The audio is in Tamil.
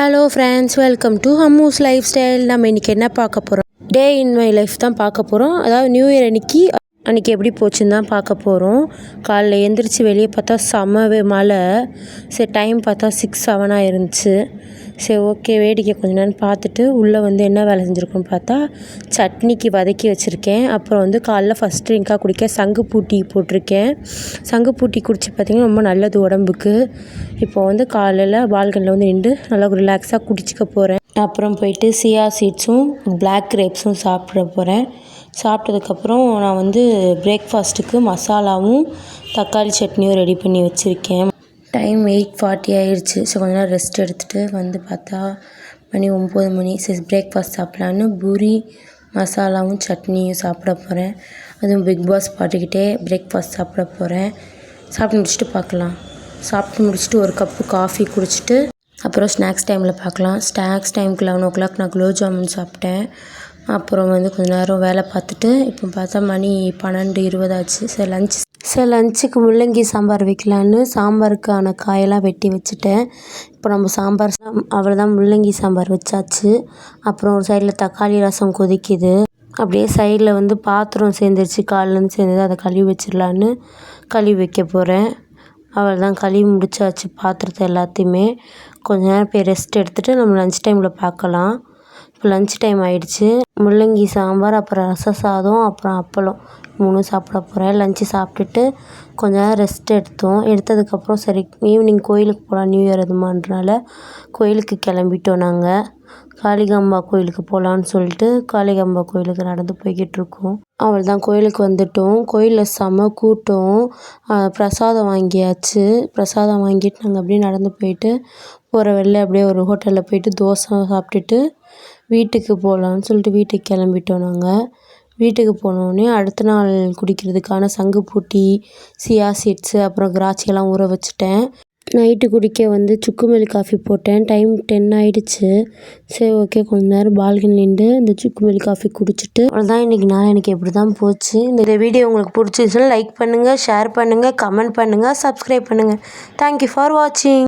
Hello friends, welcome to Ammu's life style. நம்ம இன்றைக்கி என்ன பார்க்க போகிறோம்? டே இன் மை லைஃப் தான் பார்க்க போகிறோம். அதாவது நியூ இயர் அன்றைக்கி எப்படி போச்சுன்னு தான் பார்க்க போகிறோம். காலைல எழுந்திரிச்சி வெளியே பார்த்தா செம்ம மழை. சரி, டைம் பார்த்தா 6-7 இருந்துச்சு. சரி, ஓகே, வேடிக்கை கொஞ்ச நேரம் பார்த்துட்டு உள்ளே என்ன வேலை செஞ்சுருக்கோன்னு பார்த்தா சட்னிக்கு வதக்கி வச்சுருக்கேன். அப்புறம் காலைல ஃபஸ்ட் ட்ரிங்காக குடிக்க சங்குப்பூட்டி போட்டிருக்கேன். சங்குப்பூட்டி குடிச்சு பார்த்திங்கன்னா ரொம்ப நல்லது உடம்புக்கு. இப்போ காலையில் பால்கனியில் நின்று நல்லா ரிலாக்ஸாக குடிச்சிக்க போகிறேன். அப்புறம் போயிட்டு சியா சீட்ஸும் பிளாக் கிரேப்ஸும் சாப்பிட போகிறேன். சாப்பிட்டதுக்கப்புறம் நான் பிரேக்ஃபாஸ்ட்டுக்கு மசாலாவும் தக்காளி சட்னியும் ரெடி பண்ணி வச்சுருக்கேன். டைம் 8:40 ஆயிடுச்சு. ஸோ கொஞ்ச நேரம் ரெஸ்ட் எடுத்துகிட்டு பார்த்தா மணி 9 மணி. சரி, பிரேக்ஃபாஸ்ட் சாப்பிட்லான்னு பூரி மசாலாவும் சட்னியும் சாப்பிட போகிறேன். அதுவும் பிக் பாஸ் பாட்டுக்கிட்டே பிரேக்ஃபாஸ்ட் சாப்பிட போகிறேன். சாப்பிட்டு முடிச்சுட்டு பார்க்கலாம். சாப்பிட்டு முடிச்சுட்டு ஒரு கப்பு காஃபி குடிச்சிட்டு அப்புறம் ஸ்நாக்ஸ் டைமில் பார்க்கலாம். ஸ்நாக்ஸ் டைமுக்கு 11 o'clock நான் குலோப் ஜாமுன் சாப்பிட்டேன். அப்புறம் கொஞ்ச நேரம் வேலை பார்த்துட்டு இப்போ பார்த்தா மணி 12:20 ஆச்சு. சரி, லஞ்சுக்கு முள்ளங்கி சாம்பார் வைக்கலான்னு சாம்பாருக்கான காயெல்லாம் வெட்டி வச்சுட்டேன். இப்போ நம்ம சாம்பார் அவ்வளோதான், முள்ளங்கி சாம்பார் வச்சாச்சு. அப்புறம் ஒரு சைடில் தக்காளி ரசம் கொதிக்குது. அப்படியே சைடில் பாத்திரம் சேர்ந்துருச்சு, காலிலேருந்து சேர்ந்தது, அதை கழுவி வச்சிடலான்னு கழுவி வைக்க போகிறேன். அவ்வளோதான், கழுவி முடிச்சாச்சு பாத்திரத்தை எல்லாத்தையுமே. கொஞ்ச நேரம் போய் ரெஸ்ட் எடுத்துகிட்டு நம்ம லஞ்ச் டைமில் பார்க்கலாம். இப்போ லஞ்ச் டைம் ஆகிடுச்சு. முள்ளங்கி சாம்பார், அப்புறம் ரசம் சாதம், அப்புறம் அப்பளம் 3 சாப்பிட போகிறேன். லஞ்சு சாப்பிட்டுட்டு கொஞ்ச நேரம் ரெஸ்ட் எடுத்ததுக்கப்புறம் சரி ஈவினிங் கோயிலுக்கு போகலாம், நியூ இயர் அதுமான்றனால கோயிலுக்கு கிளம்பிட்டோம். நாங்கள் காளிகாம்பா கோயிலுக்கு போகலான்னு சொல்லிட்டு காளிகாம்பா கோயிலுக்கு நடந்து போய்கிட்டு இருக்கோம். அவள்தான் கோயிலுக்கு வந்துட்டோம். கோயிலில் செம கூட்டம். பிரசாதம் வாங்கியாச்சு. பிரசாதம் வாங்கிட்டு நாங்கள் அப்படியே நடந்து போயிட்டு போகிற வெளில அப்படியே ஒரு ஹோட்டலில் போயிட்டு தோசை சாப்பிட்டுட்டு வீட்டுக்கு போகலான்னு சொல்லிட்டு வீட்டுக்கு கிளம்பிட்டோம். நாங்கள் வீட்டுக்கு போனோடனே அடுத்த நாள் குடிக்கிறதுக்கான சங்குப்பூட்டி, சியா சீட்ஸு, அப்புறம் திராட்சையெல்லாம் ஊற வச்சுட்டேன். நைட்டு குடிக்க சுக்குமல்லி காஃபி போட்டேன். டைம் 10 ஆகிடுச்சு. சரி, ஓகே, கொஞ்ச நேரம் பால்கனி நின்று இந்த சுக்குமல்லி காஃபி குடிச்சிட்டு அவ்வளோதான். இன்றைக்கி நாள் எனக்கு எப்படி தான் போச்சு. இந்த வீடியோ உங்களுக்கு பிடிச்சிருச்சுன்னா லைக் பண்ணுங்கள், ஷேர் பண்ணுங்கள், கமெண்ட் பண்ணுங்கள், சப்ஸ்கிரைப் பண்ணுங்கள். தேங்க்யூ ஃபார் வாட்சிங்.